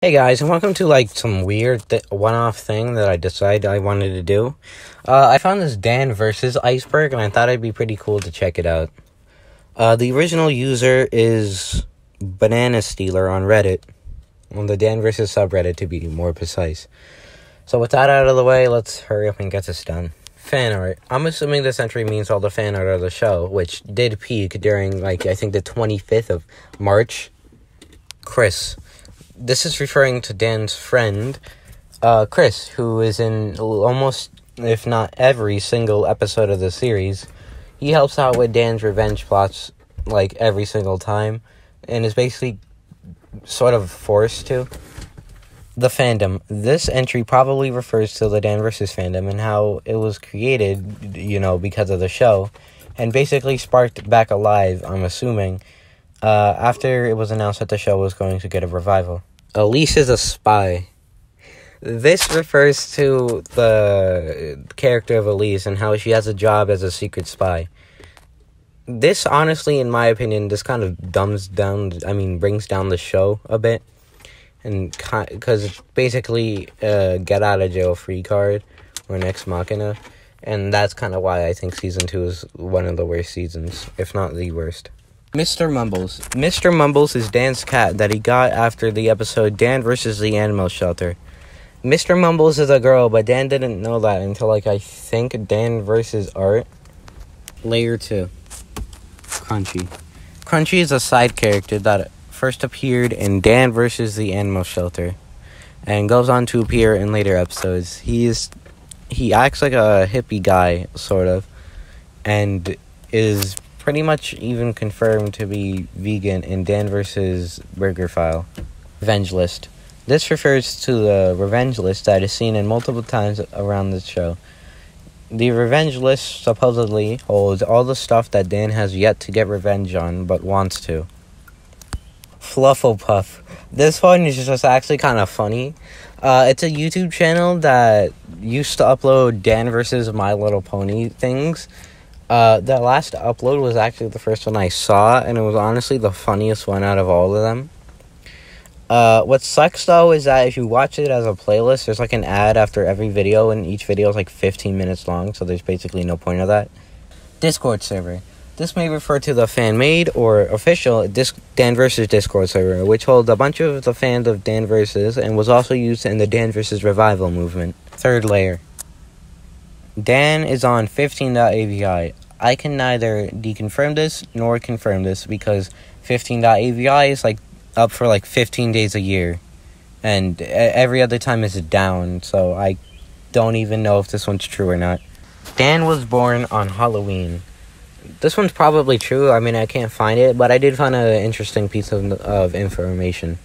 Hey guys, and welcome to some weird one-off thing that I decided I wanted to do. I found this Dan versus iceberg, and I thought it'd be pretty cool to check it out. The original user is Banana Stealer on Reddit, on the Dan versus subreddit to be more precise. So with that out of the way, let's hurry up and get this done. Fan art. I'm assuming this entry means all the fan art of the show, which did peak during, I think the 25th of March. Chris. This is referring to Dan's friend, Chris, who is in almost, if not every single episode of the series. He helps out with Dan's revenge plots, every single time, and is basically sort of forced to. The fandom. This entry probably refers to the Dan vs. fandom and how it was created, because of the show, and basically sparked back alive, I'm assuming, after it was announced that the show was going to get a revival. Elise is a spy. This refers to the character of Elise and how she has a job as a secret spy. This, honestly, in my opinion, this kind of brings down the show a bit. And because it's basically a get-out-of-jail-free card, or an ex machina. And that's kind of why I think Season 2 is one of the worst seasons, if not the worst. Mr. Mumbles. Mr. Mumbles is Dan's cat that he got after the episode Dan versus the Animal Shelter. Mr. Mumbles is a girl, but Dan didn't know that until, I think Dan versus Art. Layer 2. Crunchy. Crunchy is a side character that first appeared in Dan versus the Animal Shelter, and goes on to appear in later episodes. He acts like a hippie guy, sort of, and is pretty much even confirmed to be vegan in Dan vs. Burger File. Revenge List. This refers to the revenge list that is seen in multiple times around the show. The revenge list supposedly holds all the stuff that Dan has yet to get revenge on, but wants to. Flufflepuff. This one is just actually kind of funny. It's a YouTube channel that used to upload Dan vs. My Little Pony things. The last upload was actually the first one I saw, and it was honestly the funniest one out of all of them. What sucks, though, is that if you watch it as a playlist, there's an ad after every video, and each video is 15 minutes long, so there's basically no point of that. Discord server. This may refer to the fan-made or official Dan vs. Discord server, which holds a bunch of the fans of Dan vs. and was also used in the Dan vs. revival movement. Third layer. Dan is on 15.avi. I can neither deconfirm this nor confirm this because 15.avi is up for 15 days a year, and every other time is down, so I don't even know if this one's true or not. Dan was born on Halloween. This one's probably true. I can't find it, but I did find an interesting piece of information.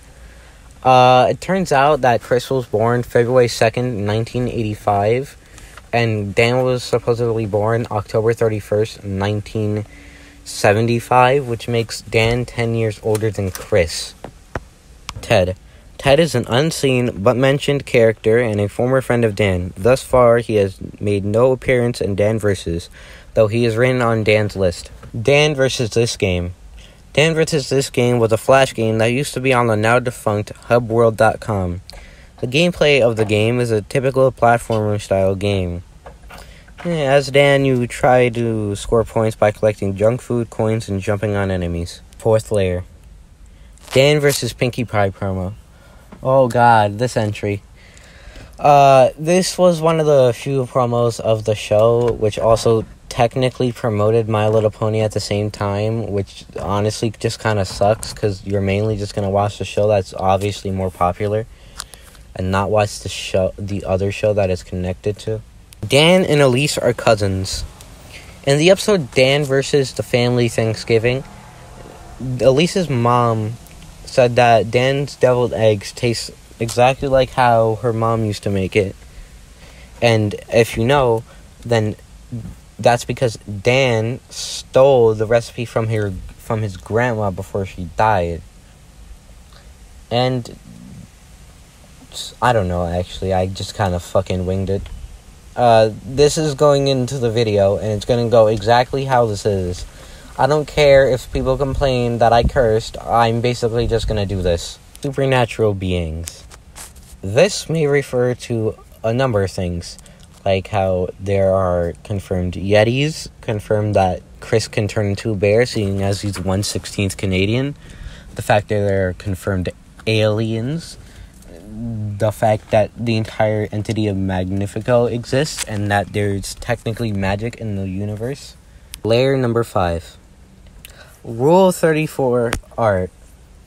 It turns out that Chris was born February 2nd, 1985, and Dan was supposedly born October 31st, 1975, which makes Dan 10 years older than Chris. Ted. Ted is an unseen but mentioned character and a former friend of Dan. Thus far, he has made no appearance in Dan vs., though he is written on Dan's list. Dan vs. This Game. Dan vs. This Game was a flash game that used to be on the now-defunct hubworld.com. The gameplay of the game is a typical platformer-style game. As Dan, you try to score points by collecting junk food, coins, and jumping on enemies. Fourth layer. Dan vs. Pinkie Pie promo. Oh god, this entry. This was one of the few promos of the show, which also technically promoted My Little Pony at the same time, which honestly just kind of sucks, because you're mainly just going to watch the show that's obviously more popular, and not watch the other show that it's connected to. Dan and Elise are cousins. In the episode Dan vs. the Family Thanksgiving, Elise's mom said that Dan's deviled eggs taste exactly like how her mom used to make it. And if you know, then that's because Dan stole the recipe from his grandma before she died. And I don't know, actually. I just kind of fucking winged it. This is going into the video, and it's going to go exactly how this is. I don't care if people complain that I cursed. I'm basically just going to do this. supernatural beings. This may refer to a number of things, like how there are confirmed Yetis, confirmed that Chris can turn into a bear, seeing as he's 1/16th Canadian, the fact that there are confirmed aliens, the fact that the entire entity of Magnifico exists, and that there's technically magic in the universe. Layer number 5. Rule 34 art.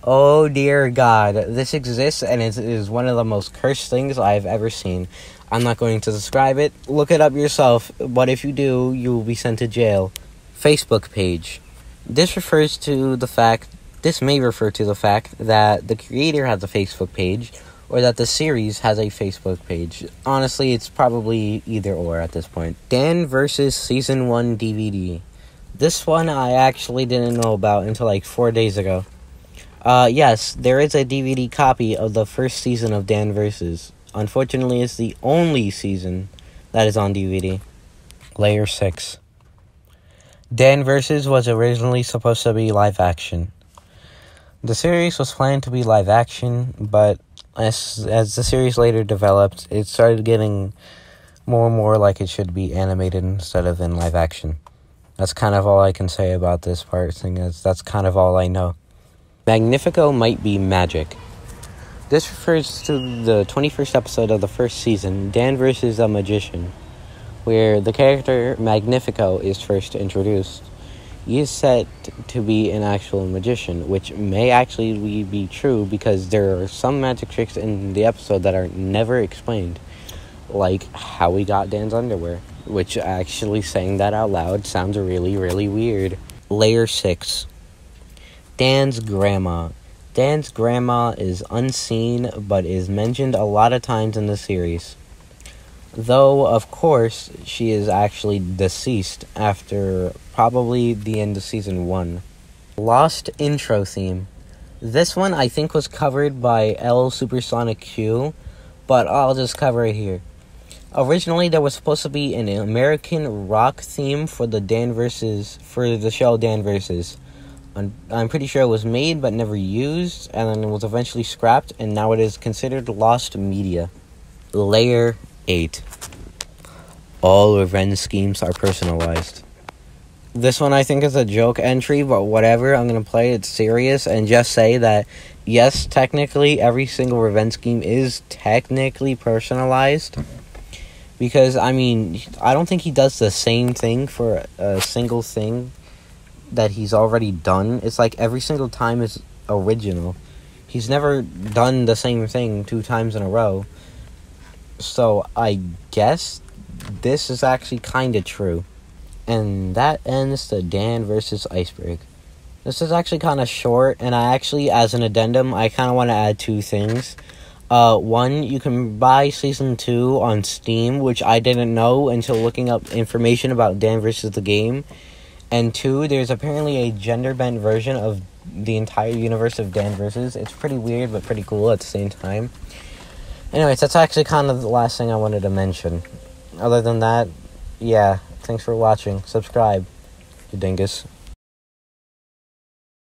Oh dear God, this exists and it is one of the most cursed things I've ever seen. I'm not going to describe it. Look it up yourself, but if you do, you will be sent to jail. Facebook page. This may refer to the fact that the creator has a Facebook page, or that the series has a Facebook page. Honestly, it's probably either or at this point. Dan vs. Season 1 DVD. This one I actually didn't know about until like 4 days ago. Yes, there is a DVD copy of the first season of Dan vs. Unfortunately, it's the only season that is on DVD. Layer 6. Dan vs. was originally supposed to be live action. The series was planned to be live action, but as the series later developed, it started getting more and more like it should be animated instead of in live action. That's kind of all I can say about this part, thing is that's kind of all I know. Magnifico might be magic. This refers to the 21st episode of the first season, Dan vs. a Magician, where the character Magnifico is first introduced. He is said to be an actual magician, which may actually be true because there are some magic tricks in the episode that are never explained, like how he got Dan's underwear, which actually saying that out loud sounds really, really weird. Layer 6. Dan's grandma. Dan's grandma is unseen, but is mentioned a lot of times in the series. Though, of course, she is actually deceased after probably the end of Season 1. Lost intro theme. This one I think was covered by L Supersonic Q, but I'll just cover it here. Originally, there was supposed to be an American rock theme for the show Dan vs. I'm pretty sure it was made but never used, and then it was eventually scrapped, and now it is considered lost media. Layer 8. All revenge schemes are personalized. This one I think is a joke entry, but whatever, I'm going to play it serious and just say that, yes, technically, every single revenge scheme is technically personalized. Because, I mean, I don't think he does the same thing for a single thing that he's already done. It's like every single time is original. He's never done the same thing 2 times in a row. So I guess this is actually kind of true. And that ends the Dan vs. Iceberg. This is actually kind of short, and I actually, as an addendum, I kind of want to add 2 things. One, you can buy Season 2 on Steam, which I didn't know until looking up information about Dan vs. the game. And 2, there's apparently a gender-bent version of the entire universe of Dan vs. It's pretty weird, but pretty cool at the same time. Anyways, that's actually kind of the last thing I wanted to mention. Other than that, yeah, thanks for watching. Subscribe, you dingus.